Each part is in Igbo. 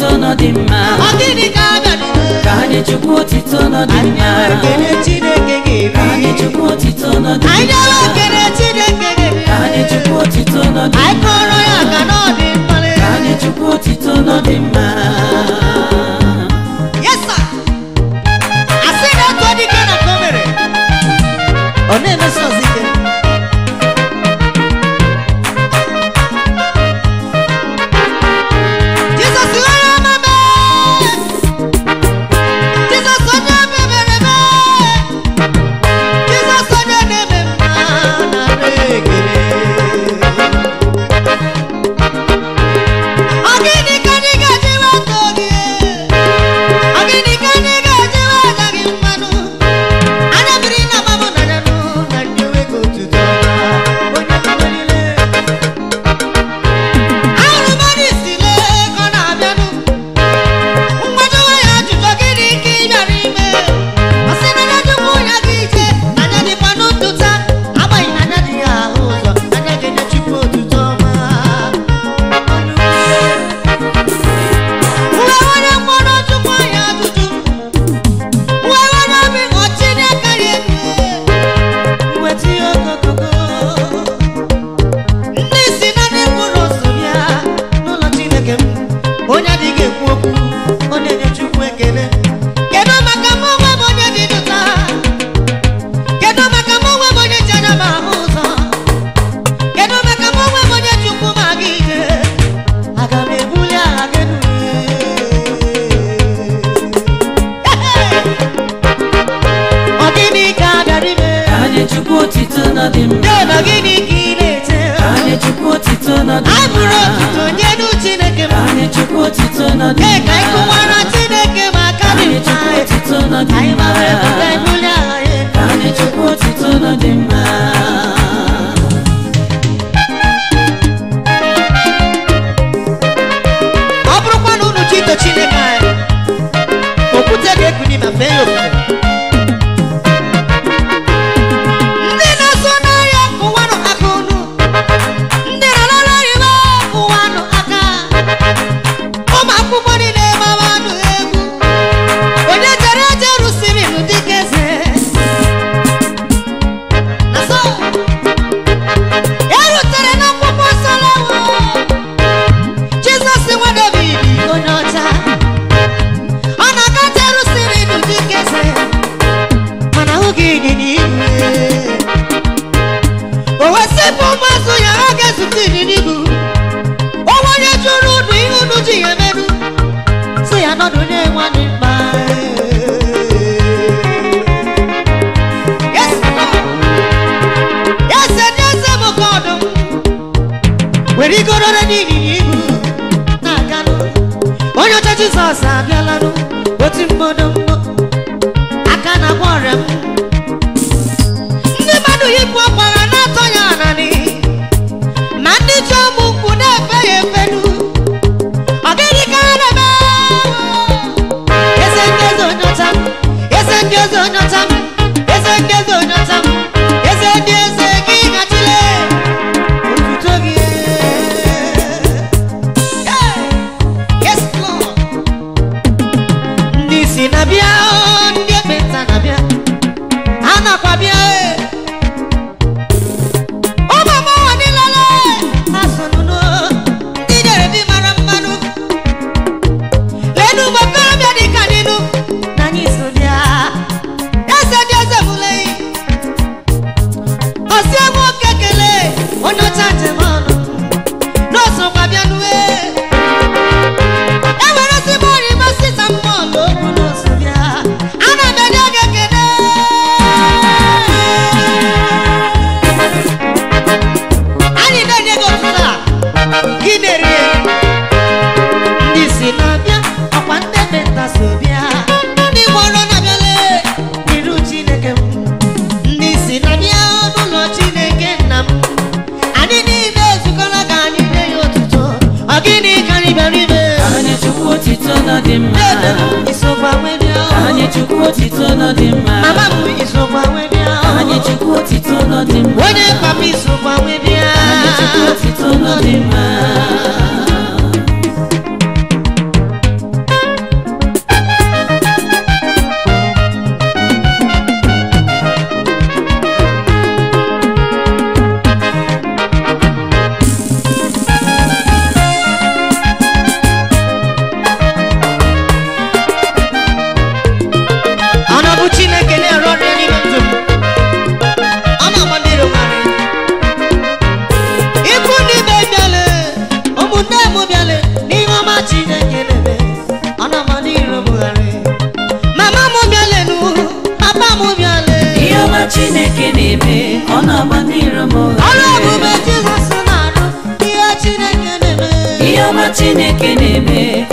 otito n'ọdịmma. Ọgịnị ka abịara? Ka anyị chukwu otito n'ọdịmma. Ekele Chineke ga-eri. Ka anyị chukwu otito n'ọdịmma. Anyị ekele Chineke ga-eri. Ka anyị chukwu otito n'ọdịmma. Anyị kọrọ ya ka n'ọdịmma. Ka anyị chukwu otito n'ọdịmma. Yes sir. Asị na etu ọ dị ike na ka o mere. Ọ na-emesi ọzọ ike.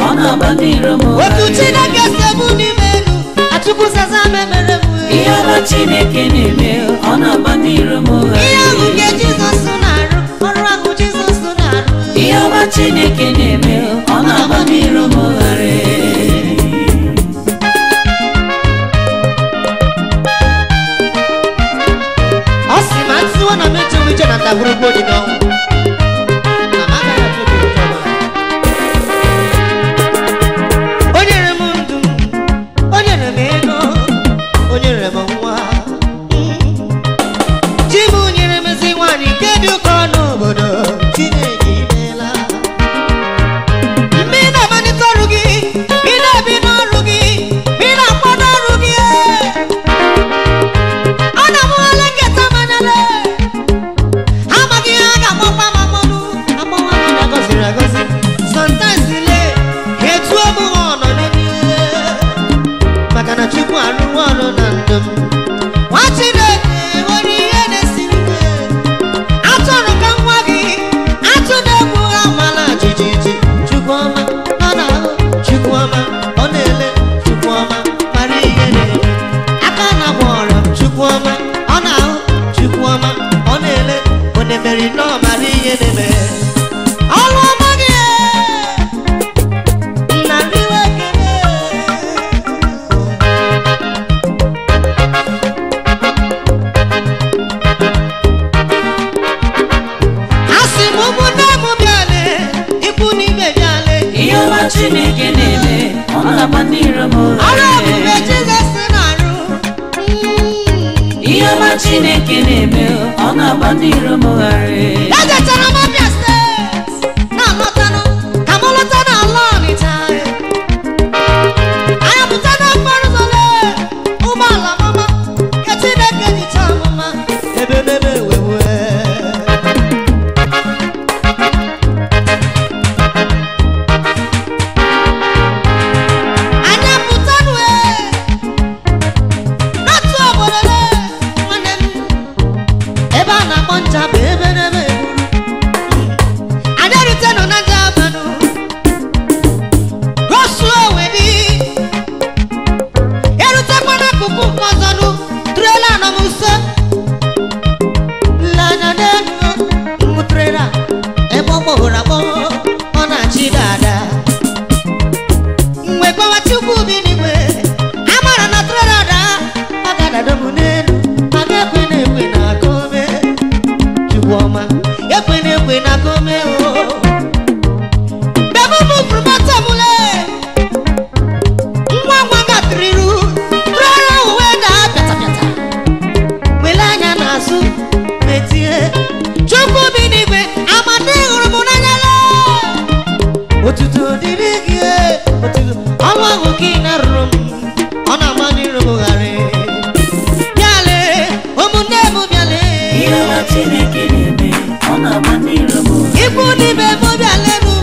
ọ na-agba ndị iro m ụgharị. Otu Chineke si ebu n'ime elu achụkwụsịza memere m. Ihe ọma Chineke na-eme ọ na-agba ndị iro m ụgharị. Ihe ahụ nke Jizọs na-arụ, ọrụ ahụ Jizọs na-arụ. Ihe ọma Chineke na-eme ọ na-agba ndị iro m ụgharị. Ọ sị ma ntụwa na meche uche na ndagwurugwu dị n'ọnwụ. O nyere m ndụ, o nyere m ego, o nyere m nwa. Chi m nyere m ezi nwaanyị nke dị ụkọ n'obodo. Chineke imeela. Mgbe ị na-amalite ọrụ gị, ị na-ebi n'ọrụ gị, ị na-akwado ọrụ gị, ọ na-amụghala nketa manyere. Amaghị ihe a ga-agbakwa ma mmanụ agbawa mmadụ agọziri agọzi. Sometimes le etu ọmụghị ọnọ n'ezie maka na Chukwu arụrụ ọrụ na ndụ m. Nwa Chineke nwere ihe na-esiri ike. Achọrọ ka nwa gị atụ na-egwu ha mala jijiji. Chukwu ọma ọ na-ahụ, Chukwu ọma ọ na-ele, Chukwu ọma mara ihe na-eme. Aka na-agwọ ọrịa, Chukwu ọma ọ na-ahụ, Chukwu ọma ọ na-ele, ọ na-emeri nọ mara ihe na-eme. Ọrụ ọma gị nna riwe ekele. Asị m ụmụnne m bịale, ikwu n'ibe bịale. Ihe ọma Chineke na-eme ọ na-agba ndị iro m Ọrụ ụgharị. ebube Jizọs na-arụ. Ihe ọma Chineke na-eme ọ na-agba ndị iro m ụgharị. Ejechara m Abia steeti na-alọtanụ ka m lọta n'ala Ọnịcha. Anyị pụta n'okporo ụzọ lee ụgbọala mama nke Chineke jicha ọmụma ebe n'ebe wewe. Anyị pụtanụ n'otu obodo lee nwanne m ebe a na-akpọ Njaba ebe n'ebe eburu. Anyị erutenụ na Njabanụ gosuo wedi erutekwa n'akụkụ nke ọzọnụ trela nọ m nso lanya n'elu mụ trela ebe ọ kpọhụrụ akpọhụ ọ na-achị dada. Mgbe gbawa Chukwu bi n'igwe amara na trela daa ọ ga-adado m n'elu ma ga-ekwe na-ekwe na aka ome. Chukwu ọma ekwe na-ekwe na aka ome o. Bebe m furu moto m lee ngwa ngwa gatiriru trela uwe daa pịatapịata wele anya n'azụ metie Chukwu bi n'igwe amadi hụrụ m n'anya lee. Otuto dịrị gị otuto ọnụ ahụ gị na-arụrụ m ọ na-agba n'iru m ụgharị. Bịale ụmụnne m bịale. Ihe ọma Chineke na-eme ọ na-agba ndị iro m ụgharị. Ikwu n'ibe m bịalenụ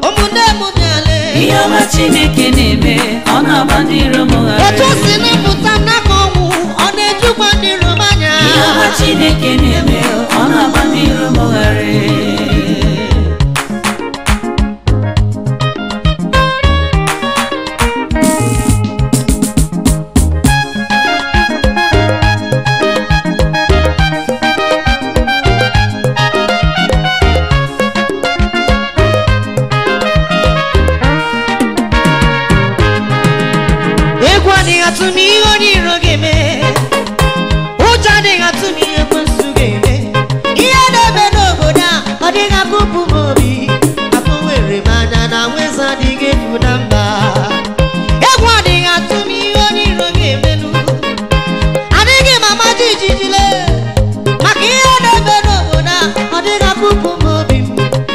ụmụnne m bịale. Ihe ọma Chineke na-eme ọ na-agba ndị iro m ụgharị. Etu o si na-apụta m n'aka ọnwụ ọ na-ejukwa ndị iro m anya. Ihe ọma Chineke na-eme ọ na-agba ndị iro m ụgharị. Egwu adịghị atụ m ihe onye iro ga-eme. Ụjọ adịghị atụ m ihe ekwensu ga-eme. Ihe na-eme n'obodo a ọ dịghị akụpụ m obi. Akụ were m anya na nweza adịghị efu na mba. Egwu adịghị atụ m ihe onye iro ga-emenụ. Adịghị m ama jijijile maka ihe na-eme n'obodo a ọ dịghị akụpụ m obi m.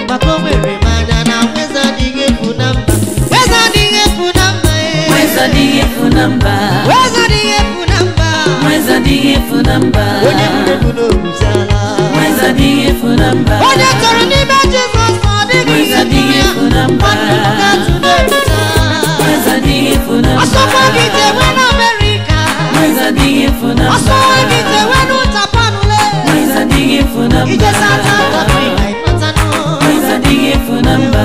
Maka o were m anya na nweza adịghị efu na mba. Nweza adịghị efu na mba. Nweza adịghị efu na mba. Nweza adịghị efu na mba. Nweza adịghị efu na mba. Onye mmebu n'obuziala. Nweza adịghị efu na mba. Onye chọrọ n'ime Jizọs ọ dịghị Nweza adịghị efu na mba. nwanne m ga-atụ n'obuza. Nweza adịghị efu na mba. Ọsọkwa gị jewe n'Amerika. Nweza adịghị efu na mba. Ọsọkwa gị jewe n'Japan le. Nweza adịghị efu na mba. Ije South Africa ịnọtanụ. Nweza adịghị efu na mba.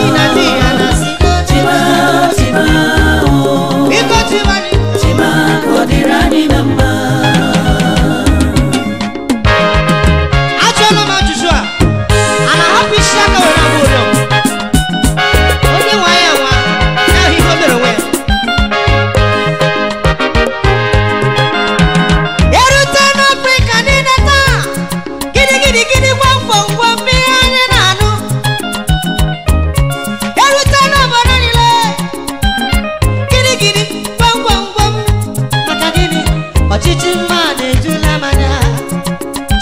Chiwa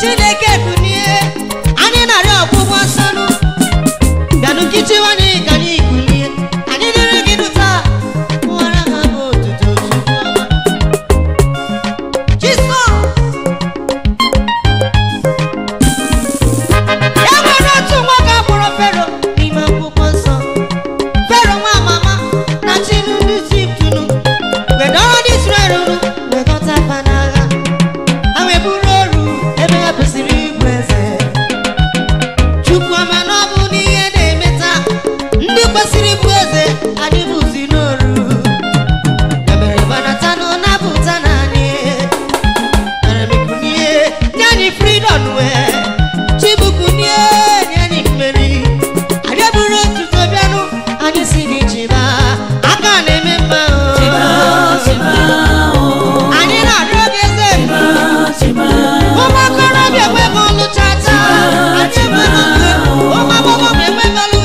Chineke kunie anyị narị ọgwụgwọ nsọnụ bịanụ kichiwanye ka anyị kulie anyị dịrị gị dụta nwara ha bụ otuto Jizọs. Ya nwere otu nwoke akpọrọ Fero n'ime akwụkwọ nsọ. Fero nwa mama na Chinudu Tiptunu wedọrọ ndị Israel unu wekọta fa n'agha ha wee buru oru ebe ha kwesịrị ịbụ eze. Chukwu ama na ọ bụ n'ihe na-emeta ndị kwesịrị ịbụ eze anyị bụzi n'oru emere banatanụ na-apụta na anyị arabikunie nye anyị freedom wee chibukunie nye anyị mmeri anyị buru otuto bịanụ anyị si gị chiba aka na-eme mma anyị na-arịọ gị eze ụmụ okorobịa enweghị ọlụ chata anyị enweghị ụmụ agbọghọ enweghị ọlụ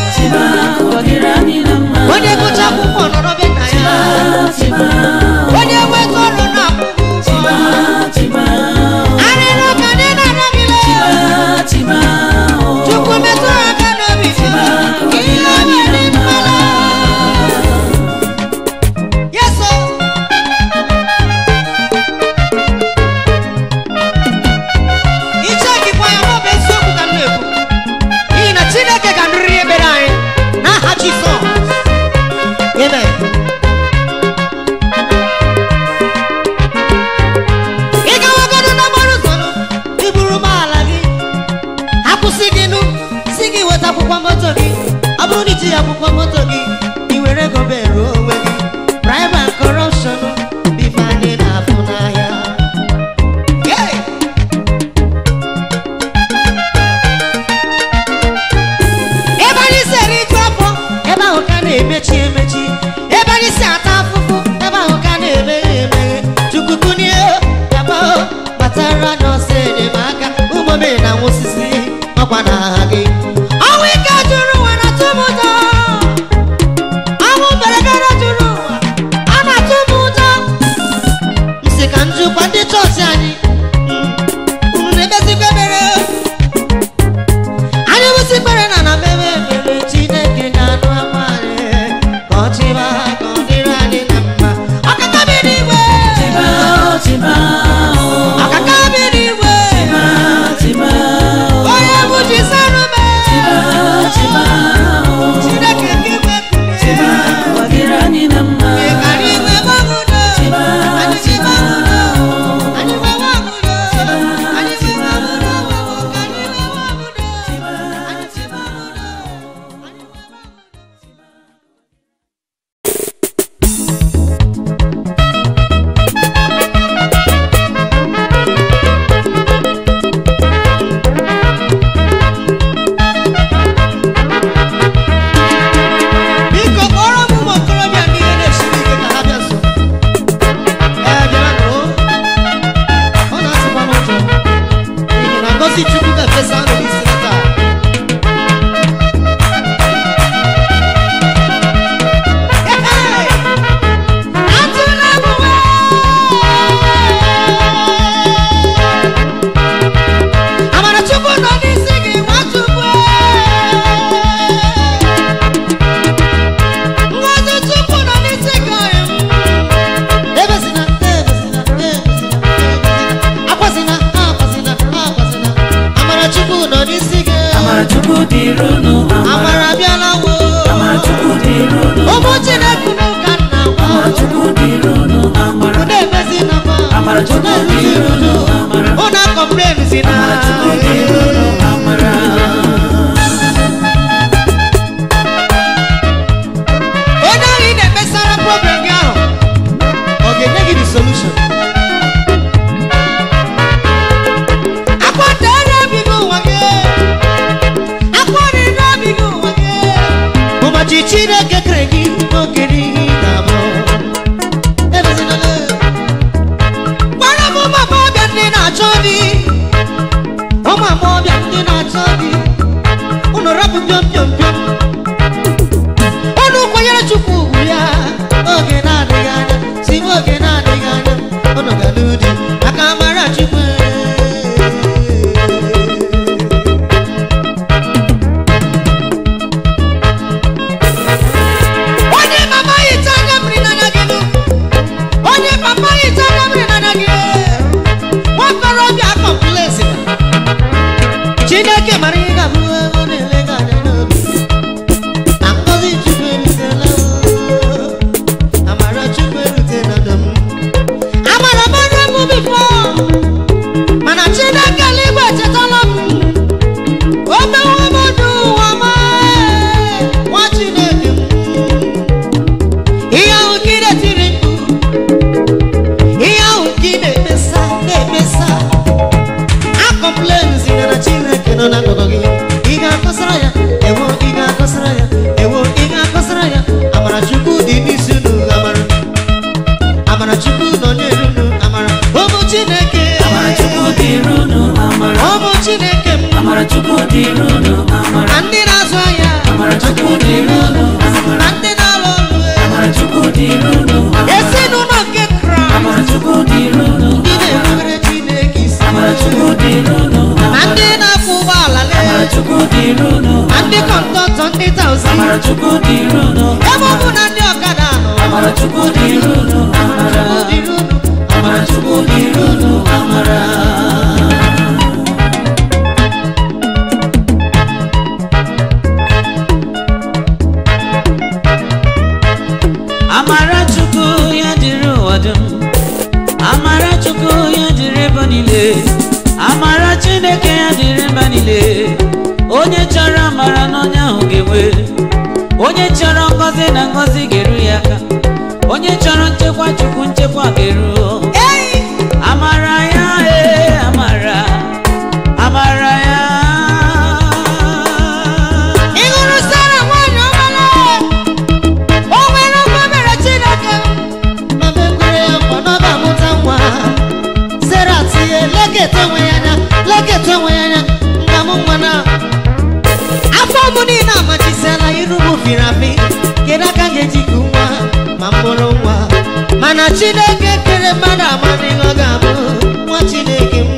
onye gụcha akwụkwọ nọrọ be nna ya onye nweta ọrụ na-akwụkwọ ụgwọ arịrịọ ka ndị na-arịọ gị Chukwu metụ aka n'obi ihe onye dị mkpala yeso ichekikwa ya maọbụ eziokwu ka m na-ekwu n'ihi na Chineke ga nrịrị ebere anyị n'aha Jizọs. Amen. Ị gawagodu n'okporo ụzọ nụ iburu ụgbọala gị akwụsị gị nụ si gị weta akwụkwọ moto gị ọ bụrụ na iji akwụkwọ moto gị i were ego bere onwe gị bribe and corruption bife anyị na-afụ n'ahịa. Hey! Ebe anyị si eri ju afọ ebe ahụ ka na-emechi emechi ebe anyị si ata afụfụ ebe ahụ ka na-emeghe emeghe Chukwu kunie yaba batara anyị ọsọ enyemaka ụmụme na nwosisi ọkwa n'aha gị ọnwụ ike juru ụwa na tụmụtọ ọnwụ mberede juru ụwa a na-atụ m ụjọ nsị ka njikwa ndị chọọchị anyị unu na-emezikwa ebere anyị bụsi kpere na mmemme mere Chineke ga-anụ akwa anyị ka ọ chịba ka ọ dịrị anyị na mma ọkaka bi n'igwe ọkaka bi n'igwe onye bụ Jisarume Chineke nke igwe kulie ịkara igwe gbagudo anyị ji gbagudo anyị nwe gbagudo anyị ji gbagudo ka anyị nwe gbagudo anyị ji gbagudo anyị nwe biko kpọrọ m ụmụ okorobịa ndị ihe na-esiri ike ka ha bịa nso. Bịara nụ ọ na-asịkwa m ụjọ n'ihi na ngọzi Chukwu ga-efesa anụ n'isi ha taa. Hey! Atụla m uwe! Amara Chukwu nọ n'isi gị Nwachukwu ngozi Chukwu nọ n'isi gị ebezina akwazina Amara Chukwu nọ n'isi gị Amara abịala wo ụmụ Chineke n'ụka nna unu ebezina unu akọmplenizina onye ahụ ị na-ekpesara problem gị ahụ ọ ga-enye gị the solution. Akwa dere ebighị ụwa gị akwa riri ebighị ụwa gị ụbọchị Chineke kere gị n'oge n'ihi na-abụ ebezina gwara m ụmụ agbọghọbịa ndị na-achọ di ụmụ agbọghọbịa dịrị unu amara. na ndị na-azụ ahịa Amara Chukwu dịrị unu amara. na ndị na-alụ ọlụ Amara Chukwu dịrị unu amara. ezinụlọ nke Kraịst Amara Chukwu dịrị unu ndị amara. na-erubere Chineke isi Amara Chukwu dịrị unu na amara. ndị na-akwụ ụgbọala Amara Chukwu dịrị unu na ndị amara. kọndọktọ ndị taụzi Amara Chukwu dịrị unu ebe ọ bụ amara. na ndị ọkada nọ Amara Chukwu dịrị unu amara. dịrị unu Amara Chukwu dịrị unu amara. Amara Chukwu ya dịrị ụwa dum. Amara Chukwu ya dịrị ebe niile. Amara Chineke ya dịrị mba niile. Onye chọrọ amara n'onye ahụ ga-enwe. Onye chọrọ ngọzi na ngọzi ga-eru ya aka. Onye chọrọ nchekwa Chukwu nchekwa ga-eru. Amara ya amara. Amara ya. ị hụrụ Sara nwanyị ọmara o nwere nwa mere Chineke ma mekwere ya nkwa na ọ ga-amụta nwa Sara tinye leketa onwe ya anya leketa onwe ya anya nna m nwa na afọ m niile amachisịala iru m firi apị kedu aka ga-eji ku nwa ma m mụrụ nwa mana Chineke kere mmadụ amadịghị ọ ga-abụ nwa Chineke m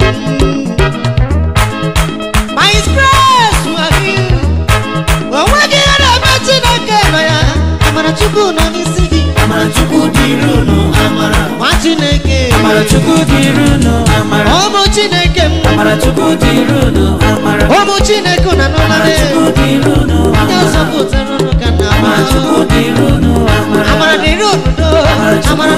by His grace we are healed. Onweghị ihe na-eme Chineke nọ ya amara Chukwu nọ n'isi gị Amara Chukwu dịrị unu amara. nwa Chineke Amara Chukwu dịrị unu amara. ụmụ Chineke m Amara Chukwu dịrị unu amara. ụmụ Chineke na Amara n'ụlọre Chukwu dịrị unu ndị amara. ọzọpụtara unu ka na Amara Chukwu dịrị unu amara. amara dịrị obodo amara